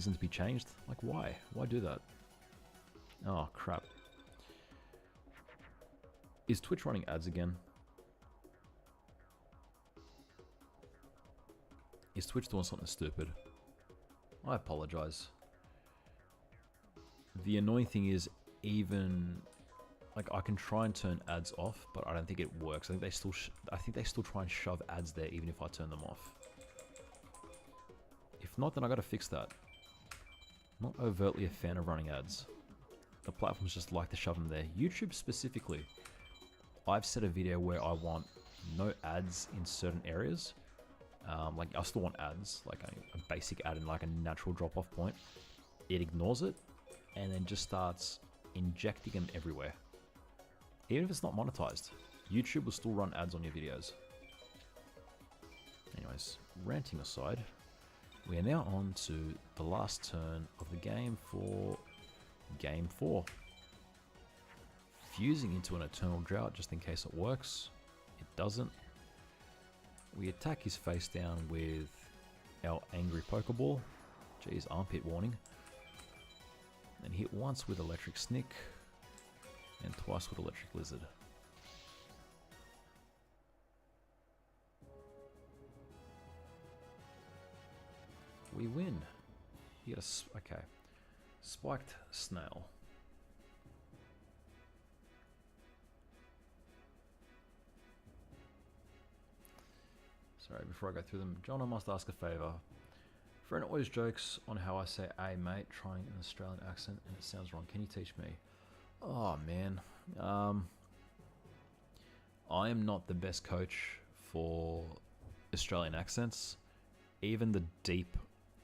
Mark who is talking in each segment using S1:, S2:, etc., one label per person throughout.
S1: reason to be changed? Like, why? Why do that? Oh, crap. Is Twitch running ads again? Is Twitch doing something stupid? I apologize. The annoying thing is, even like I can try and turn ads off, but I don't think it works. I think they still try and shove ads there even if I turn them off. If not, then I gotta fix that. I'm not overtly a fan of running ads. The platforms just like to shove them there. YouTube specifically. I've set a video where I want no ads in certain areas. Like I still want ads, like a basic ad in like a natural drop-off point. It ignores it and then just starts injecting them everywhere. Even if it's not monetized, YouTube will still run ads on your videos. Anyways, ranting aside, we are now on to the last turn of the game for Game 4. Fusing into an Eternal Drought just in case it works. It doesn't. We attack his face down with our Angry Pokeball. Geez, armpit warning. Then hit once with Electric Snick and twice with Electric Lizard. We win. You get a okay. Spiked Snail. Sorry, before I go through them, John, I must ask a favour. Friend always jokes on how I say "ay mate" trying an Australian accent and it sounds wrong. Can you teach me? Oh man, I am not the best coach for Australian accents, even the deep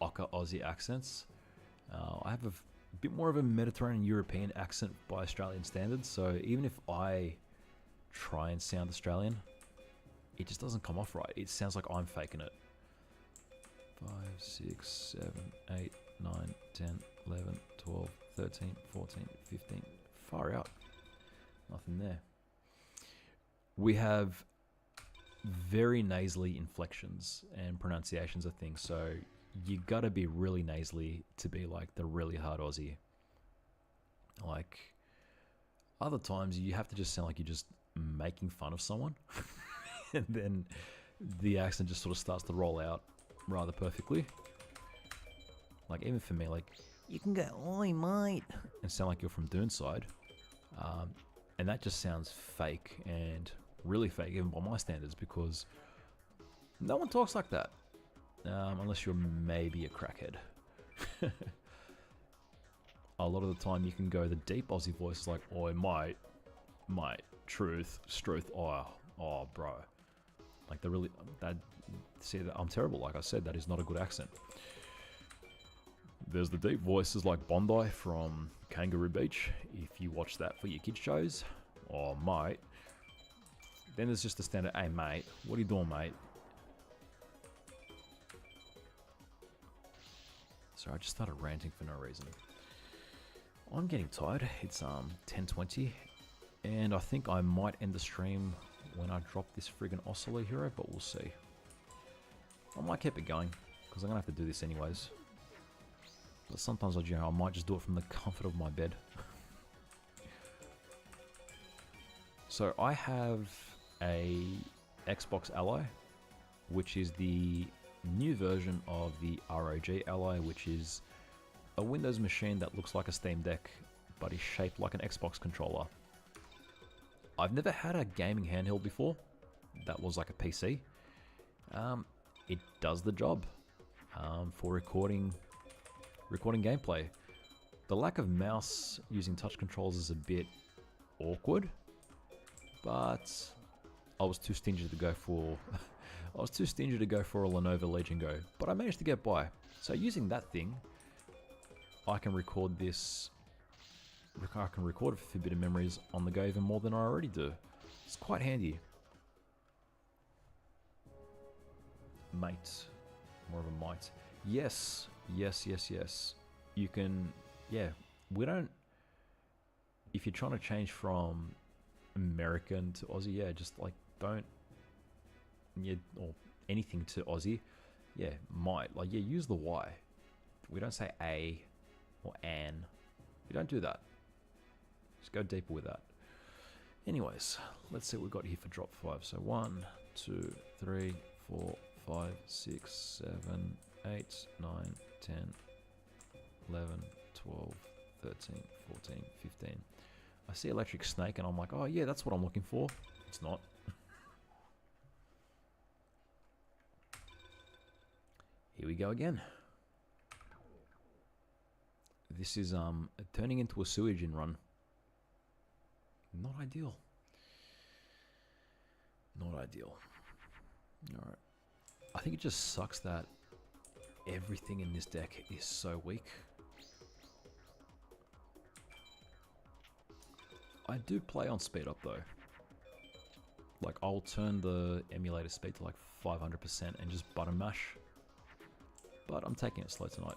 S1: Ocker Aussie accents. I have a bit more of a Mediterranean European accent by Australian standards, so even if I try and sound Australian, it just doesn't come off right. It sounds like I'm faking it. 5, 6, 7, 8, 9, 10, 11, 12, 13, 14, 15. Far out. Nothing there. We have very nasally inflections and pronunciations of things, so you gotta be really nasally to be like the really hard Aussie. Like, other times you have to just sound like you're just making fun of someone. And then the accent just sort of starts to roll out rather perfectly. Like, even for me, like, you can go, "Oi, mate," and sound like you're from Doonside. And that just sounds fake, and really fake, even by my standards, because no one talks like that. Unless you're maybe a crackhead. A lot of the time you can go the deep Aussie voices like, "Oi, mate, truth, struth, oh, bro." Like, I'm terrible. Like I said, that is not a good accent. There's the deep voices like Bondi from Kangaroo Beach, if you watch that for your kids shows. Oh, mate. Then there's just the standard, "Hey, mate, what are you doing, mate?" Sorry, I just started ranting for no reason. I'm getting tired. It's 10:20, and I think I might end the stream when I drop this friggin' Oscillor Hero, but we'll see. I might keep it going, because I'm gonna have to do this anyways. But sometimes I might just do it from the comfort of my bed. So I have a Xbox Ally, which is the new version of the ROG Ally, which is a Windows machine that looks like a Steam Deck, but is shaped like an Xbox controller. I've never had a gaming handheld before that was like a PC. It does the job for recording gameplay. The lack of mouse using touch controls is a bit awkward, but I was too stingy to go for a Lenovo Legion Go, but I managed to get by. So using that thing, I can record this. I can record a bit of memories on the go even more than I already do. It's quite handy. Mate. More of a mite. Yes. You can, yeah, we don't, if you're trying to change from American to Aussie, yeah, just like don't, yeah, or anything to Aussie, yeah, might, like, yeah, use the Y. We don't say a or an. We don't do that. Just go deeper with that. Anyways, let's see what we've got here for drop 5. So 1, 2, 3, 4, 5, 6, 7, 8, 9, 10, 11, 12, 13, 14, 15. I see Electric Snake and I'm like, oh yeah, that's what I'm looking for. It's not. Here we go again. This is turning into a sewage in run. Not ideal. Not ideal. Alright. I think it just sucks that everything in this deck is so weak. I do play on speed up though. Like I'll turn the emulator speed to like 500% and just button mash. But I'm taking it slow tonight.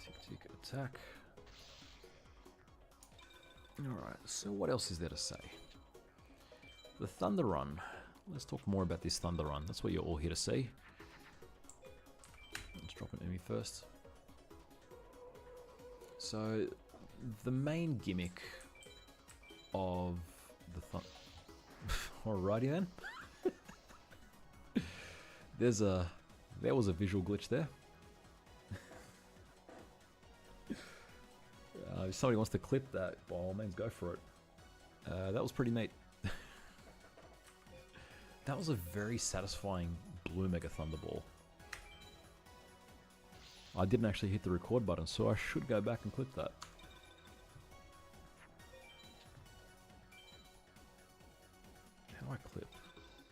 S1: Tick tick attack. Alright, so what else is there to say? The Thunder Run. Let's talk more about this Thunder Run. That's what you're all here to see. Let's drop an enemy first. So, the main gimmick of the Alrighty then. There was a visual glitch there. If somebody wants to clip that, by all means go for it. That was pretty neat. That was a very satisfying blue Mega Thunderball. I didn't actually hit the record button, so I should go back and clip that. How do I clip?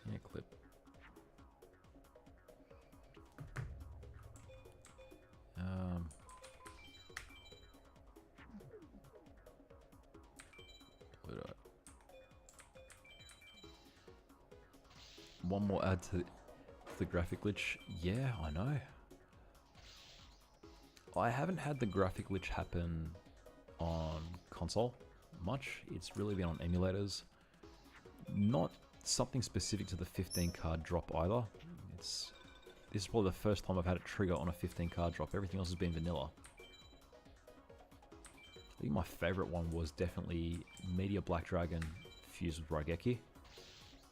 S1: Yeah, clip. One more add to the graphic glitch. Yeah, I know. I haven't had the graphic glitch happen on console much. It's really been on emulators. Not something specific to the 15 card drop either. This is probably the first time I've had it trigger on a 15 card drop. Everything else has been vanilla. I think my favorite one was definitely Meteor Black Dragon fused with Raigeki.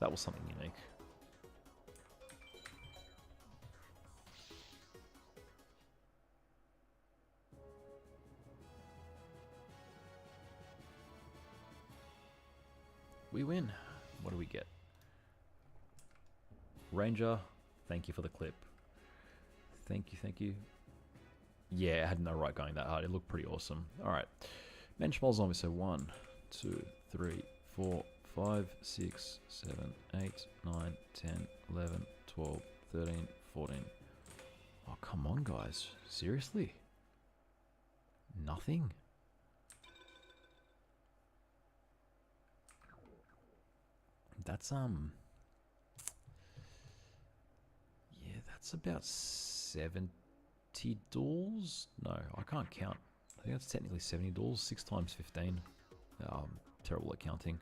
S1: That was something unique. We win. What do we get? Ranger, thank you for the clip. Thank you, thank you. Yeah, I had no right going that hard. It looked pretty awesome. Alright. Benchmark zombie. So 1, 2, 3, 4, 5, 6, 7, 8, 9, 10, 11, 12, 13, 14. Oh, come on, guys. Seriously? Nothing? That's, yeah, that's about 70 duels? No, I can't count. I think that's technically 70 duels, 6 times 15. Terrible at counting.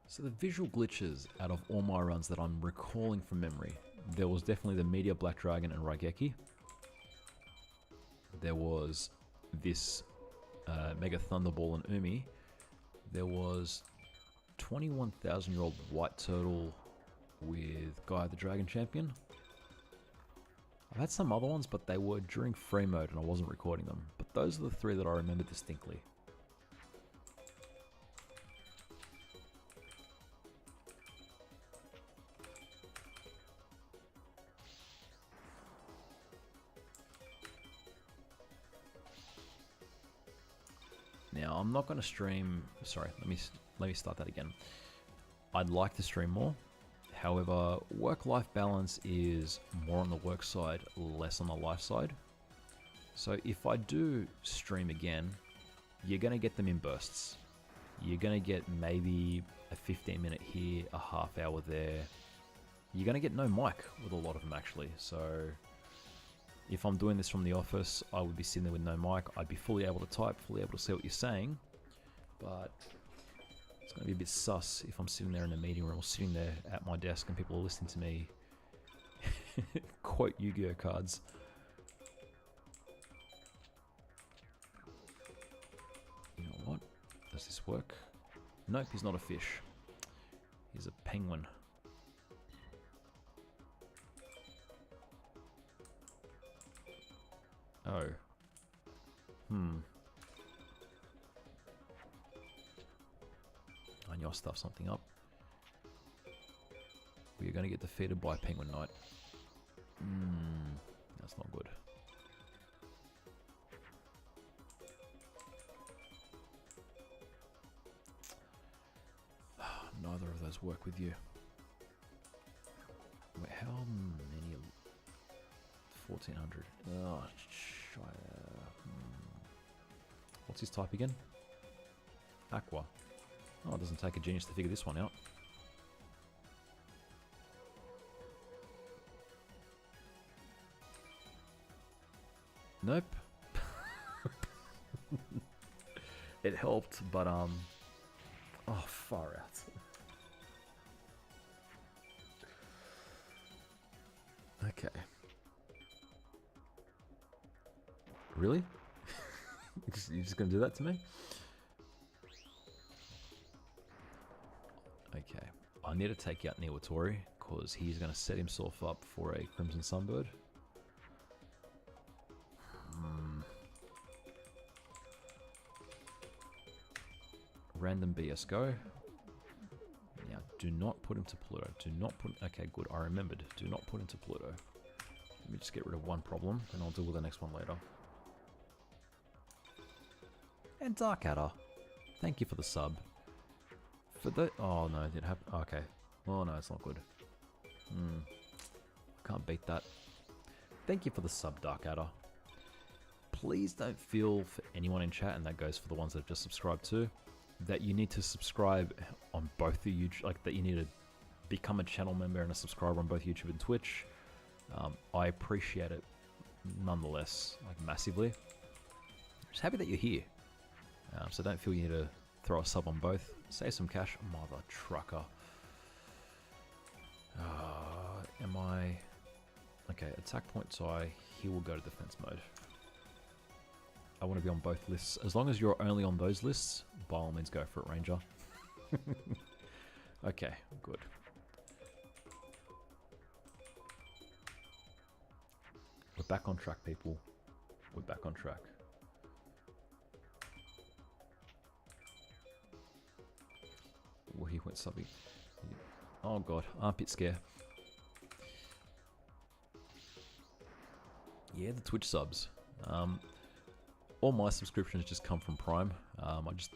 S1: So the visual glitches out of all my runs that I'm recalling from memory, there was definitely the Meteor Black Dragon and Raigeki. There was this Mega Thunderball and Umi. There was 21,000-year-old White Turtle with Gaia the Dragon Champion. I've had some other ones, but they were during free mode and I wasn't recording them. But those are the 3 that I remember distinctly. Now, I'm not going to stream... Sorry, let me start that again. I'd like to stream more. However, work-life balance is more on the work side, less on the life side. So if I do stream again, you're going to get them in bursts. You're going to get maybe a 15-minute here, a half hour there. You're going to get no mic with a lot of them actually. So if I'm doing this from the office, I would be sitting there with no mic. I'd be fully able to type, fully able to see what you're saying. But it's going to be a bit sus if I'm sitting there in a meeting room or sitting there at my desk and people are listening to me quote Yu-Gi-Oh cards. You know what? Does this work? Nope, he's not a fish. He's a penguin. Oh. I knew I stuffed something up. We're going to get defeated by Penguin Knight. That's not good. Neither of those work with you. Wait, how many? 1400. Oh, what's his type again? Aqua. Oh, it doesn't take a genius to figure this one out. Nope. It helped, but oh, far out. Okay. Really? You're just gonna do that to me? Okay. I need to take out Niwatori, because he's gonna set himself up for a Crimson Sunbird. Random BS go. Now, do not put him to Pluto. Do not put... Okay, good. I remembered. Do not put him to Pluto. Let me just get rid of one problem, and I'll deal with the next one later. And Dark Adder. Thank you for the sub. For the... Oh, no. It happened. Okay. Oh, no. It's not good. Can't beat that. Thank you for the sub, Dark Adder. Please don't feel for anyone in chat, and that goes for the ones that have just subscribed too, that you need to subscribe on both the YouTube, like that you need to become a channel member and a subscriber on both YouTube and Twitch. I appreciate it nonetheless, like massively. Just happy that you're here. So don't feel you need to throw a sub on both. Save some cash, mother trucker. Am I... Okay, attack point, so he will go to defense mode. I want to be on both lists. As long as you're only on those lists, by all means go for it, Ranger. Okay, good. We're back on track, people. We're back on track. Well, he went subbing. Oh god, armpit scare. Yeah, the Twitch subs. All my subscriptions just come from Prime. I just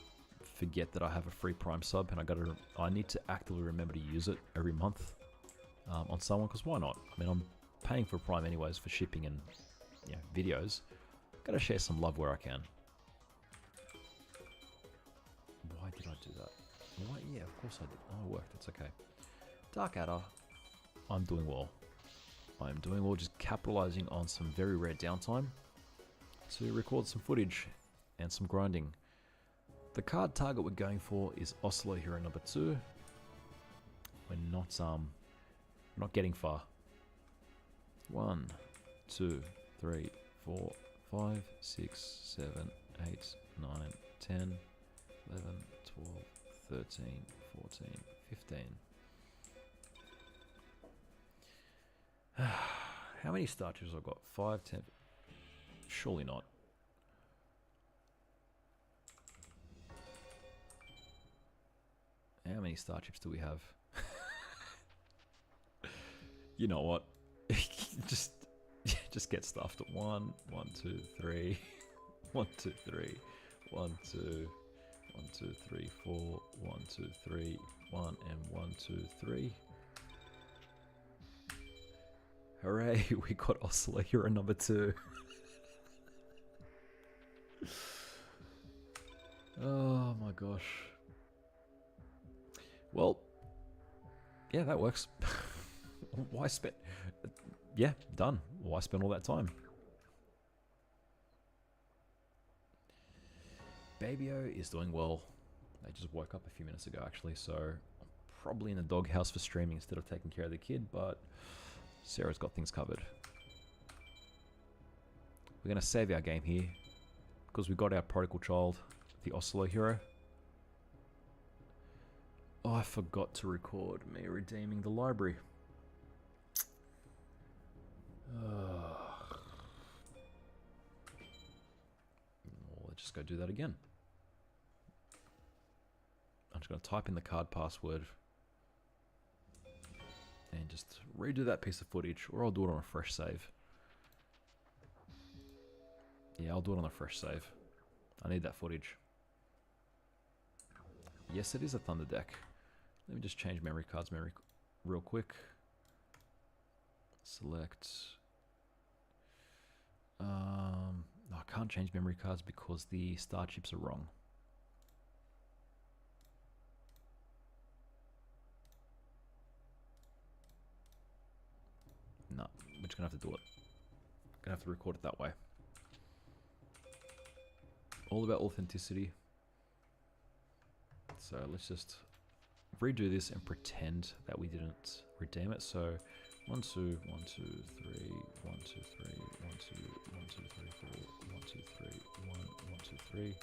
S1: forget that I have a free Prime sub, and I need to actively remember to use it every month on someone, because why not? I mean, I'm paying for Prime anyways for shipping and videos. Gotta share some love where I can. Why did I do that? Why? Yeah, of course I did. Oh, it worked. It's okay. Dark Adder. I'm doing well. I'm doing well, just capitalizing on some very rare downtime to record some footage and some grinding. The card target we're going for is Oslo Hero number 2. We're not getting far. 1, 2, 3, 4, 5, 6, 7, 8, 9, 10, 11, 12, 13, 14, 15. How many star chips have I got? 5, 10. Surely not. How many star chips do we have? You know what? just get stuffed at 1, 1, 2, 3, 1, 2, 3, 1, 2, 1, 2, 3, 4, 1, 2, 3, 1, and 1, 2, 3. Hooray, we got Oslo Hero number 2. Oh my gosh. Well, yeah, that works. Why spend... Yeah, done. Why spend all that time? Babyo is doing well. They just woke up a few minutes ago, actually, so I'm probably in the doghouse for streaming instead of taking care of the kid, but Sarah's got things covered. We're going to save our game here because we got our prodigal child, the Oslo hero. Oh, I forgot to record me redeeming the library. Let's just go do that again. I'm just going to type in the card password and just redo that piece of footage, or I'll do it on a fresh save. Yeah, I'll do it on a fresh save. I need that footage. Yes, it is a Thunder deck. Let me just change memory cards real quick. Select. No, I can't change memory cards because the star chips are wrong. No, we're just gonna have to do it. Gonna have to record it that way. All about authenticity. So let's just redo this and pretend that we didn't redeem it. So 1 2 1 2 3 1 2 3 1 2 1 2 3 4 1 2 3 1 1 2 3.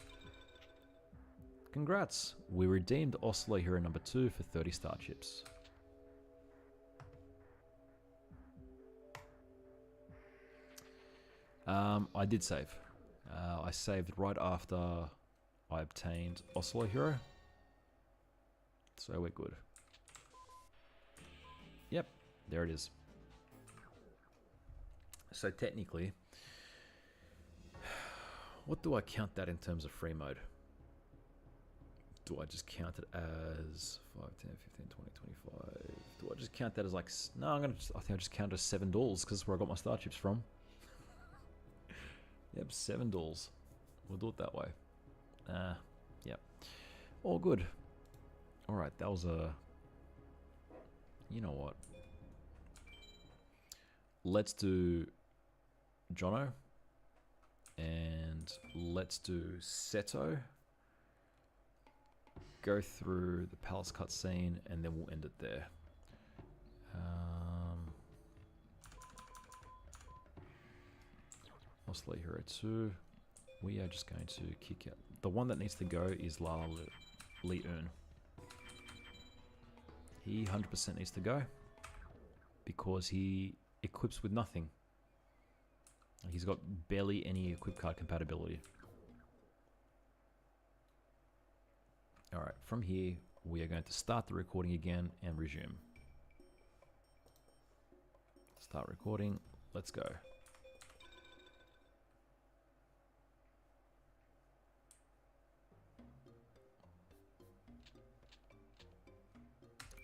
S1: Congrats! We redeemed Oslo Hero number 2 for 30 star chips. I did save. I saved right after I obtained Oslo Hero. So we're good. Yep, there it is. So technically, what do I count that in terms of free mode? Do I just count it as 5, 10, 15, 20, 25? Do I just count that as like... No, I think I'll just count it as $7 because that's where I got my star chips from. Yep, $7. We'll do it that way. Yep. All good. Alright, that was a... You know what? Let's do Jono. And let's do Seto. Go through the palace cutscene and then we'll end it there. Oslo Hero 2. We are just going to kick out. The one that needs to go is Lala Lee Eun. He 100% needs to go because he equips with nothing. He's got barely any equip card compatibility. Alright, from here we are going to start the recording again and resume. Start recording, let's go.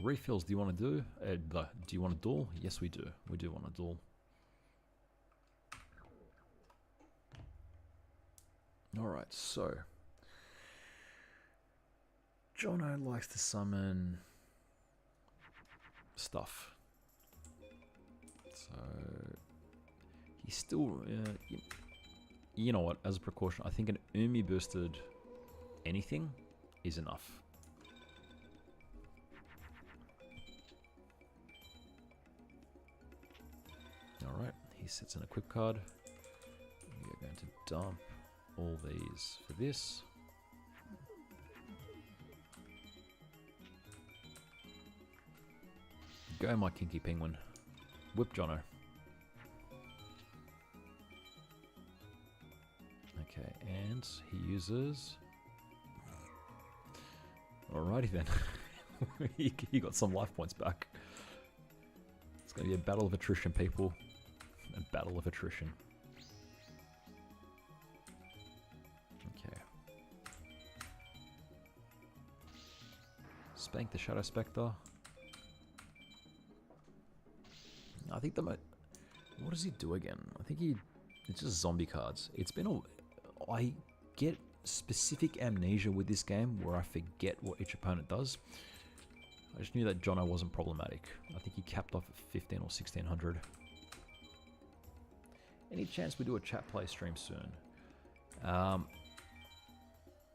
S1: Refills, do you want to do? Do you want a duel? Yes, we do. We do want a duel. Alright, so. Jono likes to summon stuff. So. He's still. You know what? As a precaution, I think an Umi boosted anything is enough. Alright, he sets an equip card. We are going to dump all these for this. Go my kinky penguin. Whip Jono. Okay, and he uses... Alrighty then. he got some life points back. It's going to be a battle of attrition, people. A battle of attrition. Okay. Spank the Shadow Spectre. I think what does he do again? I think it's just zombie cards. It's been I get specific amnesia with this game where I forget what each opponent does. I just knew that Jono wasn't problematic. I think he capped off at 15 or 1600. Any chance we do a chat play stream soon?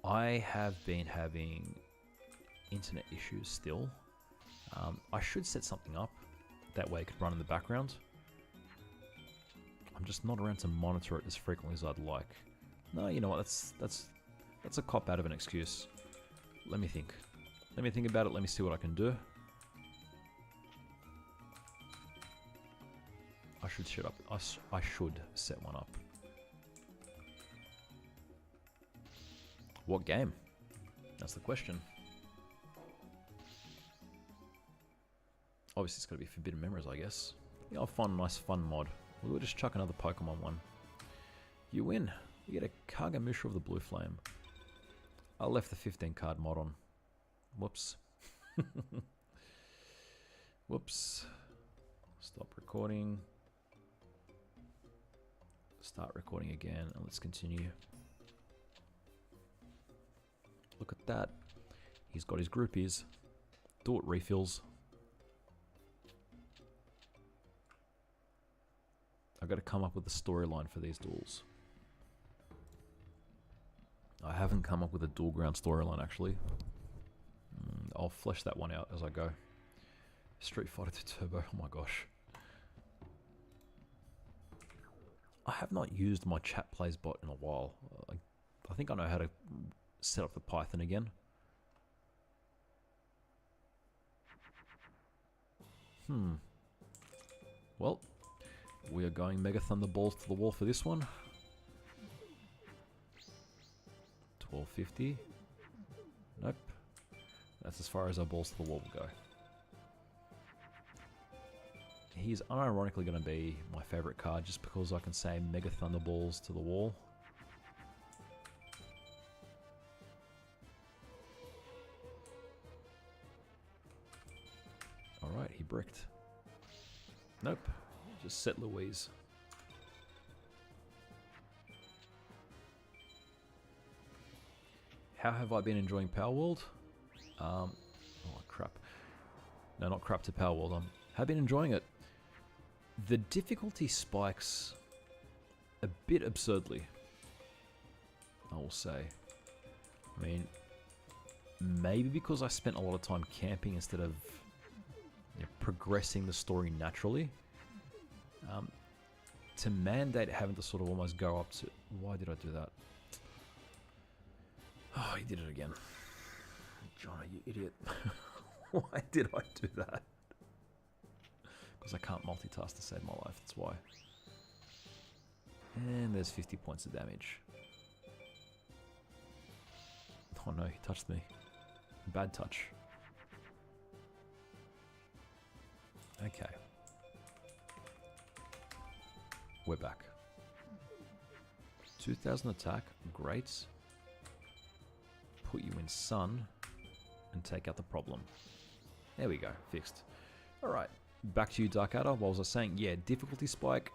S1: I have been having internet issues still. I should set something up. That way it could run in the background. I'm just not around to monitor it as frequently as I'd like. No, you know what? That's a cop out of an excuse. Let me think. Let me think about it. Let me see what I can do. I should shut up. I should set one up. What game? That's the question. Obviously, it's got to be Forbidden Memories, I guess. Yeah, I'll find a nice fun mod. We'll just chuck another Pokemon one. You win. You get a Kagamusha of the Blue Flame. I left the 15 card mod on. Whoops. Whoops. Stop recording. Start recording again, and let's continue. Look at that. He's got his groupies. Do it, refills. I've got to come up with a storyline for these duels. I haven't come up with a dual ground storyline, actually. I'll flesh that one out as I go. Street Fighter 2 Turbo, oh my gosh. I have not used my chat plays bot in a while. I think I know how to set up the Python again. Well, we are going Mega Thunderballs to the wall for this one. 1250. Nope. That's as far as our balls to the wall will go. He's unironically going to be my favorite card just because I can say Mega Thunderballs to the wall. Alright, he bricked. Nope. Just set Louise. How have I been enjoying Power World? Oh crap. No, not crap to Power World. I have been enjoying it. The difficulty spikes a bit absurdly, I will say. I mean, maybe because I spent a lot of time camping instead of progressing the story naturally. To mandate having to sort of almost go up to... Why did I do that? Oh, he did it again. John, you idiot. Why did I do that? Because I can't multitask to save my life, that's why. And there's 50 points of damage. Oh no, he touched me. Bad touch. Okay. We're back. 2000 attack, great. Put you in Sun and take out the problem. There we go, fixed. Alright, back to you, Dark Adder. What was I saying? Yeah, difficulty spike.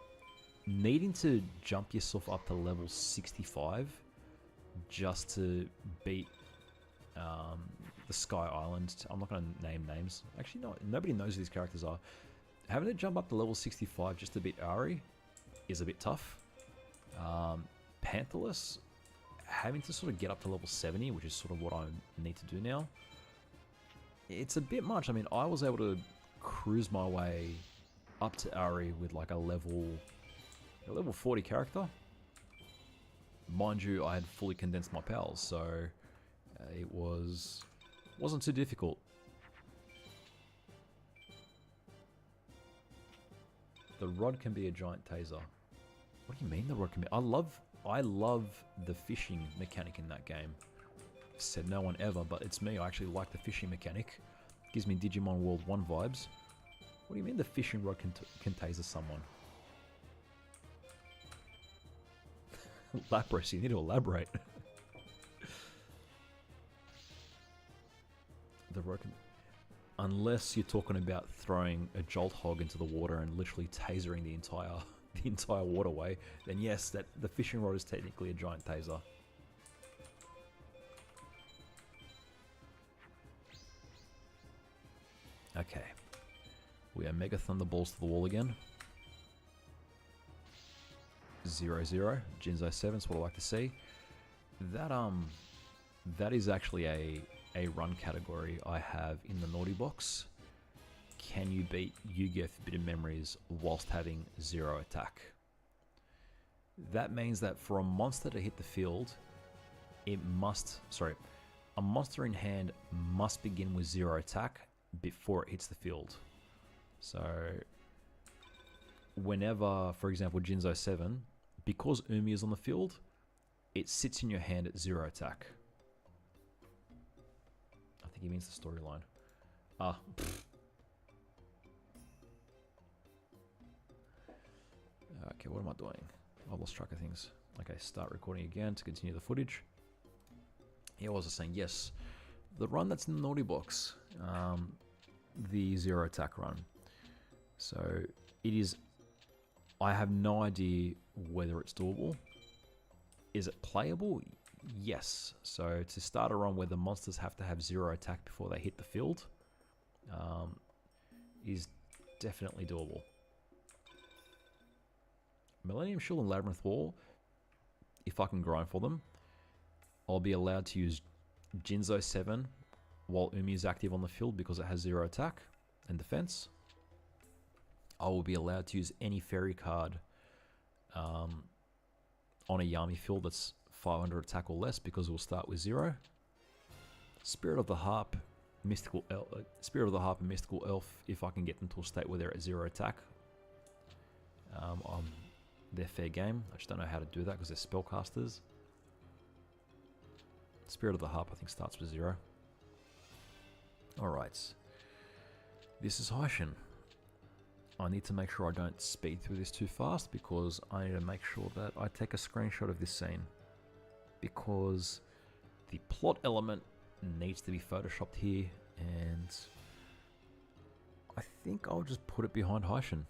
S1: Needing to jump yourself up to level 65 just to beat the Sky Island. I'm not going to name names. Actually, no, nobody knows who these characters are. Having to jump up to level 65 just to beat Ari is a bit tough. Pantherless, having to sort of get up to level 70, which is sort of what I need to do now, it's a bit much. I mean, I was able to cruise my way up to Ari with like a level 40 character. Mind you, I had fully condensed my pals, so it wasn't too difficult. The rod can be a giant taser. What do you mean the rod can be? I love the fishing mechanic in that game. Said no one ever, but it's me. I actually like the fishing mechanic. Gives me Digimon World 1 vibes. What do you mean the fishing rod can taser someone? Lapras, you need to elaborate. The rod can... Unless you're talking about throwing a Jolt Hog into the water and literally tasering the entire waterway, then yes, that the fishing rod is technically a giant taser. Okay. We are Mega Thunderballs to the wall again. 0-0. Jinzo 7 is what I like to see. That is actually a run category I have in the Naughty Box. Can you beat Yu-Gi-Oh! Forbidden Memories whilst having 0 attack? That means that for a monster to hit the field, a monster in hand must begin with 0 attack before it hits the field. So, whenever, for example, Jinzo 7, because Umi is on the field, it sits in your hand at 0 attack. I think he means the storyline. Okay, what am I doing? I've lost track of things. Okay, start recording again to continue the footage. Yeah, I was just saying, yes, the run that's in the Naughty Box, the 0 attack run. So it is, I have no idea whether it's doable. Is it playable? Yes. So to start a run where the monsters have to have 0 attack before they hit the field is definitely doable. Millennium Shield and Labyrinth Wall, if I can grind for them, I'll be allowed to use Jinzo 7 while Umi is active on the field because it has 0 attack and defense. I will be allowed to use any fairy card on a Yami field that's 500 attack or less because it will start with 0. Spirit of the Harp, Mystical Elf, Spirit of the Harp and Mystical Elf, if I can get them to a state where they're at 0 attack, they're fair game. I just don't know how to do that because they're spellcasters. Spirit of the Harp, I think, starts with 0. Alright. This is Haishin. I need to make sure I don't speed through this too fast because I need to make sure that I take a screenshot of this scene. Because the plot element needs to be photoshopped here, and I think I'll just put it behind Haishin.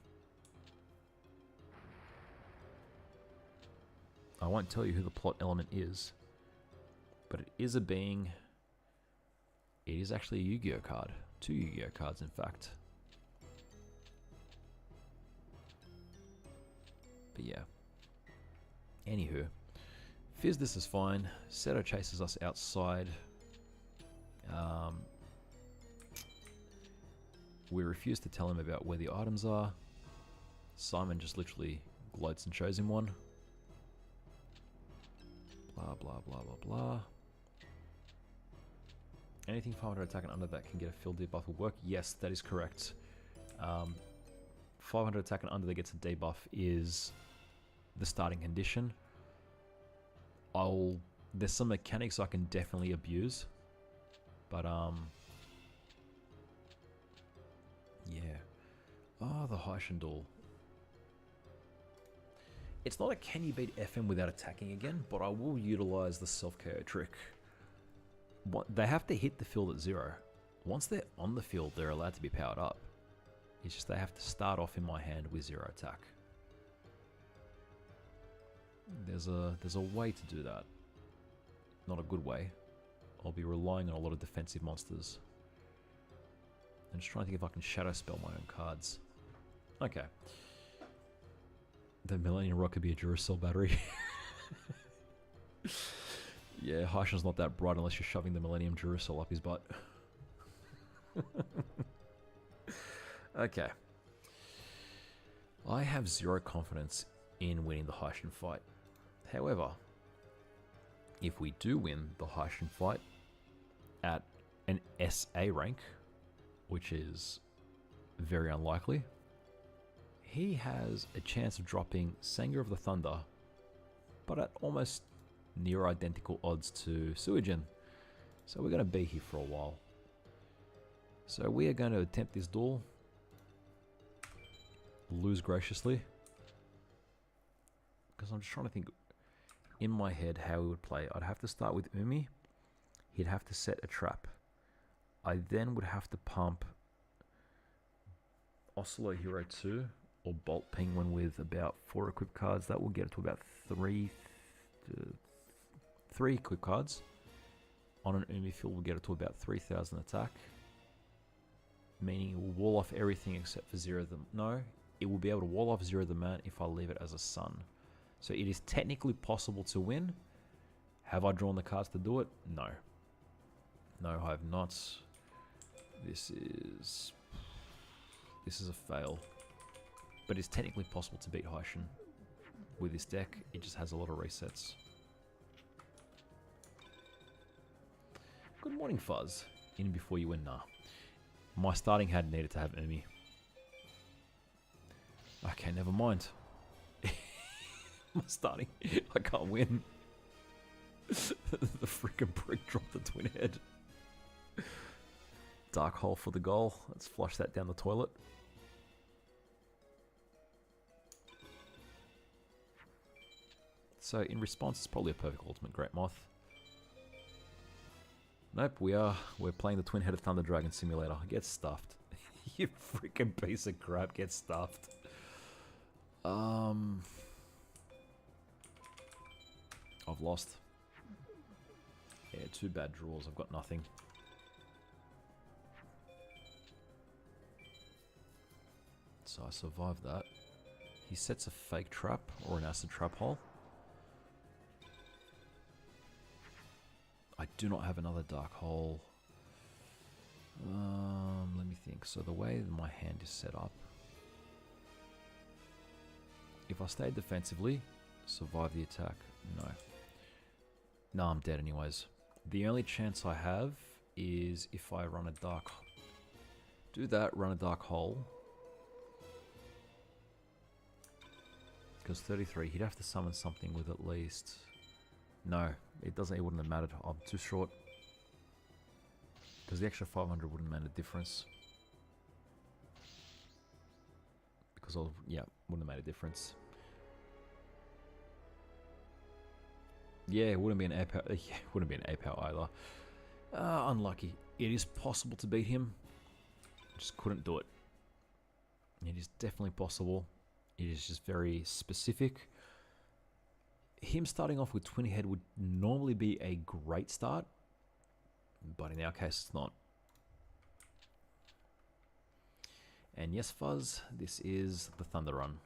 S1: I won't tell you who the plot element is, but it is a being. It is actually a Yu-Gi-Oh card. 2 Yu-Gi-Oh cards, in fact. But yeah. Anywho. Fizz, this is fine. Seto chases us outside. We refuse to tell him about where the items are. Simon just literally gloats and shows him one. Blah, blah, blah, blah, blah. Anything 500 attack and under that can get a field debuff will work. Yes, that is correct. 500 attack and under that gets a debuff is the starting condition. There's some mechanics I can definitely abuse, but yeah. Oh, the Haishin duel. It's not a can you beat FM without attacking again, but I will utilize the self-KO trick. They have to hit the field at 0. Once they're on the field, they're allowed to be powered up. It's just they have to start off in my hand with 0 attack. There's a way to do that. Not a good way. I'll be relying on a lot of defensive monsters. I'm just trying to think if I can shadow spell my own cards. Okay. The Millennium Rock could be a Duracell battery. Yeah, Haishin's not that bright unless you're shoving the Millennium Duracell up his butt. Okay. I have 0 confidence in winning the Haishin fight. However, if we do win the Haishin fight at an SA rank, which is very unlikely, he has a chance of dropping Sanger of the Thunder, but at almost near identical odds to Suijin. So we're going to be here for a while. So we are going to attempt this duel. Lose graciously. Because I'm just trying to think in my head how he would play. I'd have to start with Umi. He'd have to set a trap. I then would have to pump Oslo Hero 2 or Bolt Penguin with about 4 equipped cards. That will get it to about 3 equipped cards. On an Umi field, we'll get it to about 3,000 attack. meaning it will wall off everything except for Zero the... No, it will be able to wall off Zero the Man if I leave it as a Sun. So it is technically possible to win. Have I drawn the cards to do it? No. No, I have not. This is a fail. But it's technically possible to beat Haishin with this deck. It just has a lot of resets. Good morning, Fuzz. In before you win, nah. My starting hand needed to have Umi. Okay, never mind. My starting, I can't win. The freaking brick dropped the twin head. Dark hole for the goal. Let's flush that down the toilet. So in response, it's probably a perfect ultimate Great Moth. Nope, we're playing the twin-headed Thunder Dragon Simulator. Get stuffed. You freaking piece of crap, get stuffed. I've lost. Yeah, 2 bad draws. I've got nothing. So I survived that. He sets a fake trap or an acid trap hole. I do not have another dark hole. Let me think. So the way my hand is set up, if I stay defensively, survive the attack. No. No, I'm dead anyways. The only chance I have is if I run a dark... Do that, run a dark hole. Because 33, he'd have to summon something with at least... No, it doesn't. It wouldn't have mattered. I'm too short. Because the extra 500 wouldn't have made a difference. Because yeah, wouldn't have made a difference. Yeah, it wouldn't be an A power. Yeah, wouldn't be an A power either. Unlucky. It is possible to beat him. Just couldn't do it. It is definitely possible. It is just very specific. Him starting off with Twin Head would normally be a great start, but in our case it's not. And yes, Fuzz, this is the Thunder Run.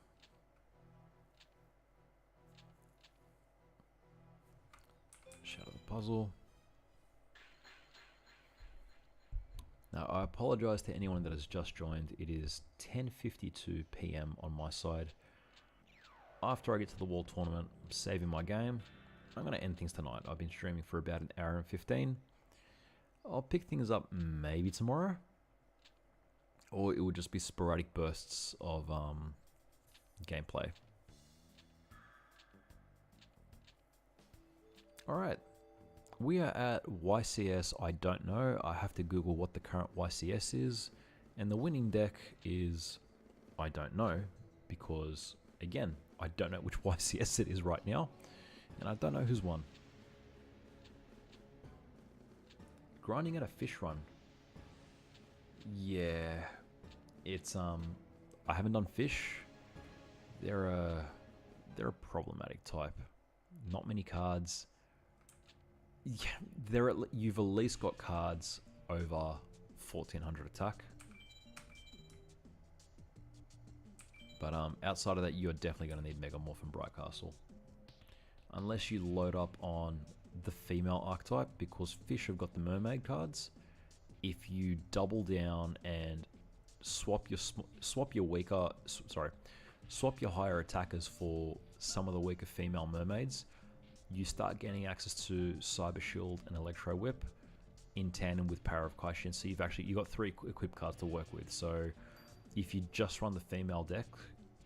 S1: Shadow the Puzzle. Now I apologize to anyone that has just joined. It is 10:52 PM on my side. After I get to the World Tournament, I'm saving my game. I'm going to end things tonight. I've been streaming for about an hour and 15. I'll pick things up maybe tomorrow. Or it will just be sporadic bursts of gameplay. Alright. We are at YCS I don't know. I have to Google what the current YCS is. And the winning deck is I don't know. Because, again, I don't know which YCS it is right now. And I don't know who's won. Grinding at a fish run. Yeah. It's, I haven't done fish. They're a problematic type. Not many cards. Yeah, you've at least got cards over 1400 attack. But outside of that, you're definitely going to need Megamorph and Bright Castle. Unless you load up on the female archetype, because fish have got the mermaid cards. If you double down and swap your higher attackers for some of the weaker female mermaids, you start gaining access to Cyber Shield and Electro Whip in tandem with Power of Kaishin. So you've got 3 equipped cards to work with. So if you just run the female deck,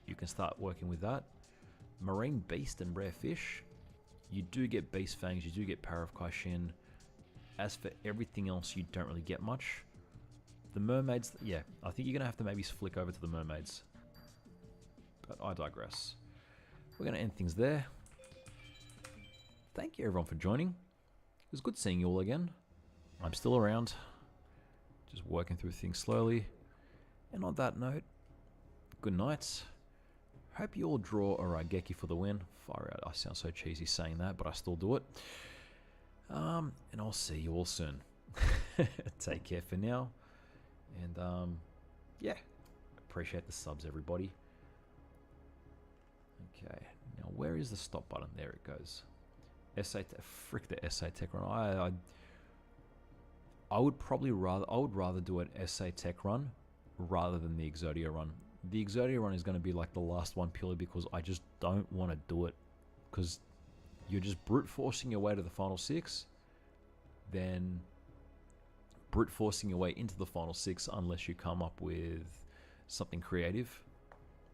S1: you can start working with that. Marine Beast and Rare Fish, you do get Beast Fangs, you do get Power of Kaishin. As for everything else, you don't really get much. The mermaids, yeah, I think you're going to have to maybe flick over to the mermaids. But I digress. We're going to end things there. Thank you everyone for joining. It was good seeing you all again. I'm still around. Just working through things slowly. And on that note, good night. Hope you all draw a Raigeki for the win. Far out, I sound so cheesy saying that, but I still do it. And I'll see you all soon. Take care for now. And yeah, appreciate the subs, everybody. Okay, now where is the stop button? There it goes. Frick the SA Tech Run. I would rather do an SA Tech Run rather than the Exodia Run. The Exodia Run is going to be like the last one purely because I just don't want to do it, because you're just brute forcing your way to the final six, then brute forcing your way into the final six unless you come up with something creative.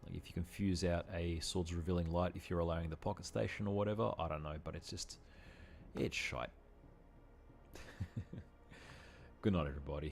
S1: Like if you can fuse out a Swords Revealing Light if you're allowing the Pocket Station or whatever, I don't know, but it's shite. Good night, everybody.